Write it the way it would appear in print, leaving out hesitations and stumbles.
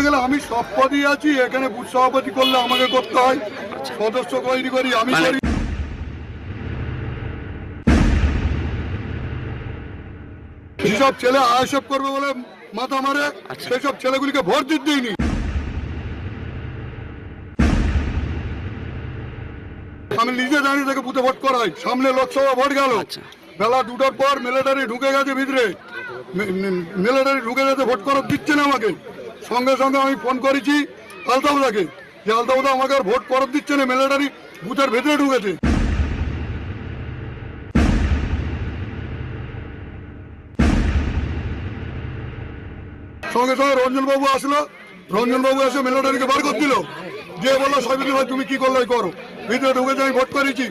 গেলে আমি সব পদই আছি, এখানে বুথ সভাপতি করলে আমাকে করতে হয়, সদস্য তৈরি করি আমি করি। যেসব ছেলে আয়সব করবে বলে মাথা মারে সেসব ছেলেগুলিকে ভোট দিতে দিইনি। আমি নিজে দাঁড়িয়ে থেকে বুথে ভোট করাই। সামনে লোকসভা ভোট গেল, বেলা 2টার পর মিলিটারি ঢুকে গেছে ভিতরে, মিলিটারি ঢুকে গেছে, ভোট করার দিচ্ছে না আমাকে। সঙ্গে সঙ্গে আমি ফোন করেছি আলতাবুদাকে যে আলতাবুদা আমাকে আর ভোট করার দিচ্ছে না, মিলিটারি বুথের ভেতরে ঢুকেছে। সঙ্গে সঙ্গে রঞ্জনবাবু আসলো, রঞ্জনবাবু এসে মিলিটারিকে বার করে দিল, যে বললো সবিতা ভাই তুমি কি করলো করো, ভিতরে ঢুকেছে, আমি ভোট করেছি।